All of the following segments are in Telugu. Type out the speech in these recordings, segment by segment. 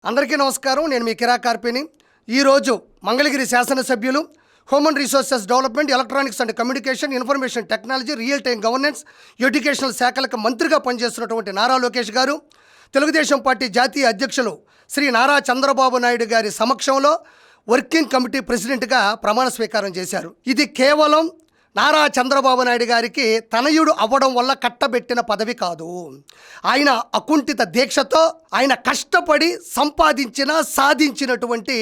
అందరికీ నమస్కారం. నేను మీ కిరా కార్పిని. ఈరోజు మంగళగిరి శాసనసభ్యులు human resources development, electronics and communication, information technology, real time governance, educational శాఖలకు మంత్రిగా పనిచేస్తున్నటువంటి నారా లోకేష్ గారు తెలుగుదేశం పార్టీ జాతీయ అధ్యక్షులు శ్రీ నారా చంద్రబాబు నాయుడు గారి సమక్షంలో వర్కింగ్ కమిటీ ప్రెసిడెంట్గా ప్రమాణ స్వీకారం చేశారు. ఇది కేవలం నారా చంద్రబాబు నాయుడు గారికి తనయుడు అవ్వడం వల్ల కట్టబెట్టిన పదవి కాదు. ఆయన అకుంఠిత దీక్షతో ఆయన కష్టపడి సాధించినటువంటి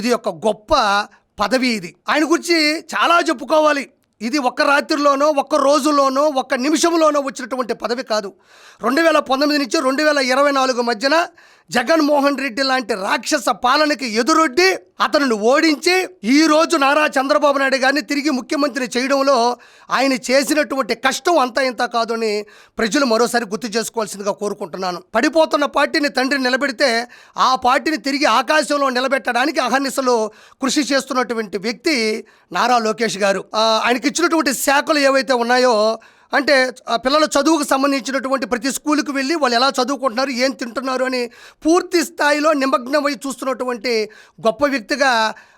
ఇది ఒక గొప్ప పదవి. ఇది ఆయన గురించి చాలా చెప్పుకోవాలి. ఇది ఒక్క రాత్రిలోనో, ఒక్క రోజులోనో, ఒక్క నిమిషంలోనో వచ్చినటువంటి పదవి కాదు. 2019 నుంచి 2024 మధ్యన జగన్మోహన్ రెడ్డి లాంటి రాక్షస పాలనకి ఎదురొడ్డి అతను ఓడించి ఈరోజు నారా చంద్రబాబు నాయుడు గారిని తిరిగి ముఖ్యమంత్రిని చేయడంలో ఆయన చేసినటువంటి కష్టం అంతా ఇంత కాదు అని ప్రజలు మరోసారి గుర్తు చేసుకోవాల్సిందిగా కోరుకుంటున్నాను. పడిపోతున్న పార్టీని తండ్రి నిలబెడితే ఆ పార్టీని తిరిగి ఆకాశంలో నిలబెట్టడానికి అహర్నిశలు కృషి చేస్తున్నటువంటి వ్యక్తి నారా లోకేష్ గారు. ఆయనకి ఇచ్చినటువంటి శాఖలు ఏవైతే ఉన్నాయో, అంటే పిల్లల చదువుకు సంబంధించినటువంటి ప్రతి స్కూల్కి వెళ్ళి వాళ్ళు ఎలా చదువుకుంటున్నారు, ఏం తింటున్నారు అని పూర్తి స్థాయిలో నిమగ్నమై చూస్తున్నటువంటి గొప్ప వ్యక్తిగా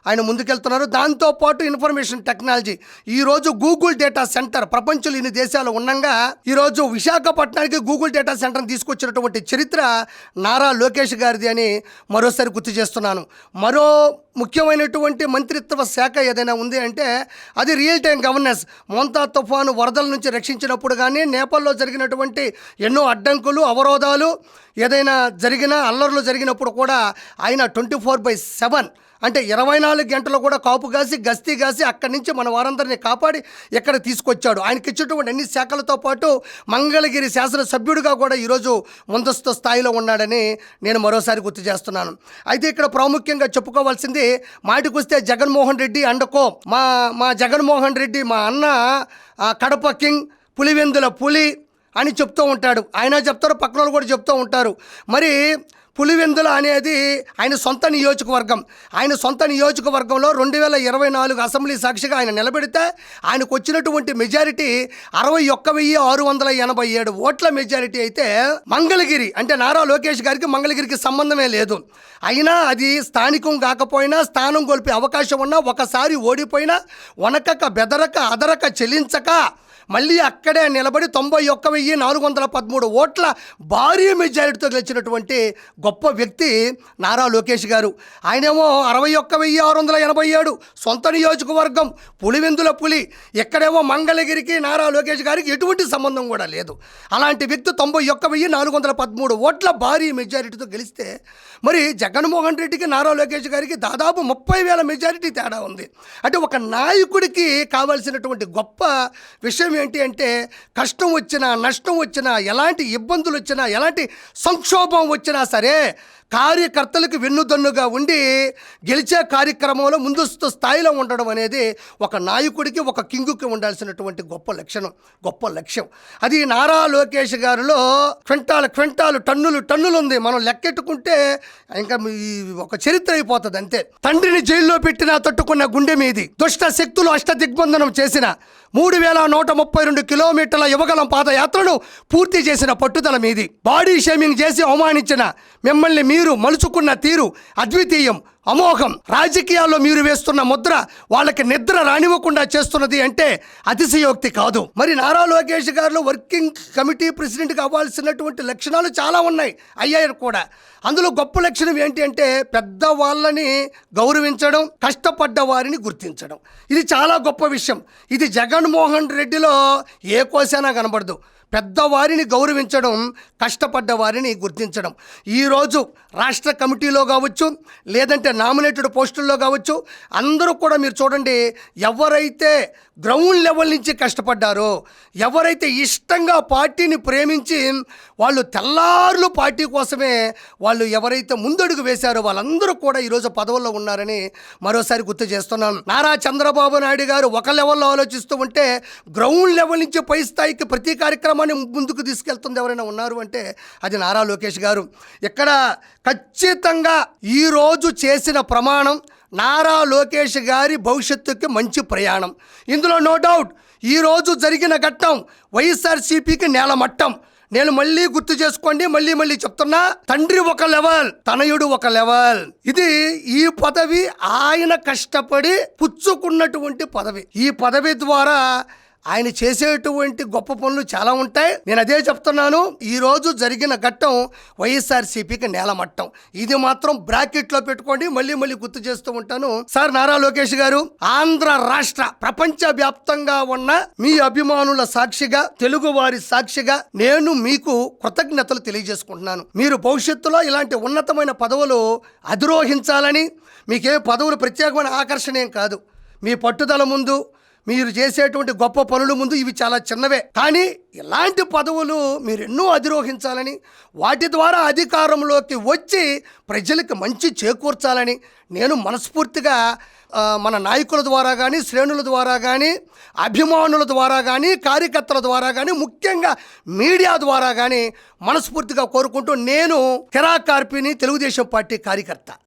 ఆయన ముందుకెళ్తున్నారు. దాంతోపాటు ఇన్ఫర్మేషన్ టెక్నాలజీ, ఈరోజు గూగుల్ డేటా సెంటర్ ప్రపంచంలో ఇన్ని దేశాలు ఉండగా ఈరోజు విశాఖపట్నానికి గూగుల్ డేటా సెంటర్ని తీసుకొచ్చినటువంటి చరిత్ర నారా లోకేష్ గారిది అని మరోసారి గుర్తు చేస్తున్నాను. మరో ముఖ్యమైనటువంటి మంత్రిత్వ శాఖ ఏదైనా ఉంది అంటే అది రియల్ టైం గవర్నెన్స్. మోంతా తుఫాను వరదల నుంచి రక్షించినప్పుడు కానీ, నేపాల్లో జరిగినటువంటి ఎన్నో అడ్డంకులు, అవరోధాలు ఏదైనా జరిగినా, అల్లర్లు జరిగినప్పుడు కూడా ఆయన 24/7 అంటే 24 గంటలు కూడా కాపు కాసి గస్తీ కాసి అక్కడి నుంచి మన వారందరినీ కాపాడి ఇక్కడ తీసుకొచ్చాడు. ఆయనకి ఇచ్చేటువంటి అన్ని శాఖలతో పాటు మంగళగిరి శాసనసభ్యుడిగా కూడా ఈరోజు ముందస్తు స్థాయిలో ఉన్నాడని నేను మరోసారి గుర్తు చేస్తున్నాను. అయితే ఇక్కడ ప్రాముఖ్యంగా చెప్పుకోవాల్సింది, మాటికి వస్తే జగన్మోహన్ రెడ్డి అండకో మా జగన్మోహన్ రెడ్డి మా అన్న కడప కింగ్, పులివెందుల పులి అని చెప్తూ ఉంటాడు. ఆయన చెప్తారు, పక్కన వాళ్ళు కూడా చెప్తూ ఉంటారు. మరి పులివెందుల అనేది ఆయన సొంత నియోజకవర్గం. ఆయన సొంత నియోజకవర్గంలో 2024 అసెంబ్లీ సాక్షిగా ఆయన నిలబెడితే ఆయనకు వచ్చినటువంటి మెజారిటీ 61,687 ఓట్ల మెజారిటీ అయితే మంగళగిరి అంటే నారా లోకేష్ గారికి మంగళగిరికి సంబంధమే లేదు. అయినా అది స్థానికం కాకపోయినా, స్థానం కోల్పే అవకాశం ఉన్నా, ఒకసారి ఓడిపోయినా వనకక బెదరక అదరక చెలించక మళ్ళీ అక్కడే నిలబడి 91,413 ఓట్ల భారీ మెజారిటీతో గెలిచినటువంటి గొప్ప వ్యక్తి నారా లోకేష్ గారు. ఆయనేమో 61,687 సొంత నియోజకవర్గం పులివెందుల పులి. ఎక్కడేమో మంగళగిరికి నారా లోకేష్ గారికి ఎటువంటి సంబంధం కూడా లేదు. అలాంటి వ్యక్తి 91,413 ఓట్ల భారీ మెజారిటీతో గెలిస్తే మరి జగన్మోహన్ రెడ్డికి నారా లోకేష్ గారికి దాదాపు 30,000 మెజారిటీ తేడా ఉంది. అంటే ఒక నాయకుడికి కావాల్సినటువంటి గొప్ప విషయం ఏంటి అంటే, కష్టం వచ్చినా, నష్టం వచ్చినా, ఎలాంటి ఇబ్బందులు వచ్చినా, ఎలాంటి సంక్షోభం వచ్చినా సరే కార్యకర్తలకు వెన్నుదన్నుగా ఉండి గెలిచే కార్యక్రమంలో ముందస్తు స్థాయిలో ఉండడం అనేది ఒక నాయకుడికి, ఒక కింగుకి ఉండాల్సినటువంటి గొప్ప లక్ష్యం. అది నారా లోకేష్ గారిలో క్వింటాలు టన్నులు ఉంది. మనం లెక్కెట్టుకుంటే ఇంకా ఒక చరిత్ర అయిపోతుంది అంతే. తండ్రిని జైల్లో పెట్టినా తట్టుకున్న గుండె మీది, దుష్ట శక్తులు అష్టదిగ్బంధనం చేసిన 3,132 కిలోమీటర్ల యువగలం పాదయాత్రను పూర్తి చేసిన పట్టుదల మీది. బాడీ షేమింగ్ చేసి అవమానించిన మిమ్మల్ని మీరు మలుచుకున్న తీరు అద్వితీయం, అమోఘం. రాజకీయాల్లో మీరు వేస్తున్న ముద్ర వాళ్ళకి నిద్ర రానివ్వకుండా చేస్తున్నది అంటే అతిశయోక్తి కాదు. మరి నారా లోకేష్ గారు వర్కింగ్ కమిటీ ప్రెసిడెంట్గా అవ్వాల్సినటువంటి లక్షణాలు చాలా ఉన్నాయి, అయ్యాయి కూడా. అందులో గొప్ప లక్షణం ఏంటి అంటే పెద్దవాళ్ళని గౌరవించడం, కష్టపడ్డ వారిని గుర్తించడం. ఇది చాలా గొప్ప విషయం. ఇది జగన్మోహన్ రెడ్డిలో ఏ కోసైనా కనబడదు. పెద్దవారిని గౌరవించడం, కష్టపడ్డ వారిని గుర్తించడం. ఈరోజు రాష్ట్ర కమిటీలో కావచ్చు, లేదంటే నామినేటెడ్ పోస్టుల్లో కావచ్చు, అందరూ కూడా మీరు చూడండి, ఎవరైతే గ్రౌండ్ లెవెల్ నుంచి కష్టపడ్డారో, ఎవరైతే ఇష్టంగా పార్టీని ప్రేమించి వాళ్ళు తెల్లారులు పార్టీ కోసమే వాళ్ళు ఎవరైతే ముందడుగు వేశారో వాళ్ళందరూ కూడా ఈరోజు పదవుల్లో ఉన్నారని మరోసారి గుర్తు చేస్తున్నాను. నారా చంద్రబాబు నాయుడు గారు ఒక లెవెల్లో ఆలోచిస్తూ ఉంటే గ్రౌండ్ లెవెల్ నుంచి పై స్థాయికి ప్రతి కార్యక్రమాన్ని ముందుకు తీసుకెళ్తుంది ఎవరైనా ఉన్నారు అంటే అది నారా లోకేష్ గారు. ఇక్కడ ఖచ్చితంగా ఈరోజు చేసిన ప్రమాణం నారా లోకేష్ గారి భవిష్యత్తుకి మంచి ప్రయాణం. ఇందులో నో డౌట్. ఈరోజు జరిగిన ఘట్టం వైఎస్ఆర్సీపీకి నేలమట్టం. నేను మళ్ళీ గుర్తు చేసుకోండి, మళ్ళీ చెప్తున్నా, తండ్రి ఒక లెవెల్, తనయుడు ఒక లెవెల్. ఇది ఈ పదవి ఆయన కష్టపడి పుచ్చుకున్నటువంటి పదవి. ఈ పదవి ద్వారా ఆయన చేసేటువంటి గొప్ప పనులు చాలా ఉంటాయి. నేను అదే చెప్తున్నాను, ఈ రోజు జరిగిన ఘట్టం వైఎస్ఆర్సీపీకి నేలమట్టం. ఇది మాత్రం బ్రాకెట్లో పెట్టుకోండి, మళ్ళీ గుర్తు చేస్తూ ఉంటాను. సార్ నారా లోకేష్ గారు, ఆంధ్ర రాష్ట్ర ప్రపంచ వ్యాప్తంగా ఉన్న మీ అభిమానుల సాక్షిగా, తెలుగు వారి సాక్షిగా నేను మీకు కృతజ్ఞతలు తెలియజేసుకుంటున్నాను. మీరు భవిష్యత్తులో ఇలాంటి ఉన్నతమైన పదవులు అధిరోహించాలని, మీకే పదవులు ప్రత్యేకమైన ఆకర్షణ ఏం కాదు. మీ పట్టుదల ముందు, మీరు చేసేటువంటి గొప్ప పనుల ముందు ఇవి చాలా చిన్నవే. కానీ ఇలాంటి పదవులు మీరు ఎన్నో అధిరోహించాలని, వాటి ద్వారా అధికారంలోకి వచ్చి ప్రజలకు మంచి చేకూర్చాలని నేను మనస్ఫూర్తిగా మన నాయకుల ద్వారా కానీ, శ్రేణుల ద్వారా కానీ, అభిమానుల ద్వారా కానీ, కార్యకర్తల ద్వారా కానీ, ముఖ్యంగా మీడియా ద్వారా కానీ మనస్ఫూర్తిగా కోరుకుంటూ, నేను కిరా కార్పిని, తెలుగుదేశం పార్టీ కార్యకర్త.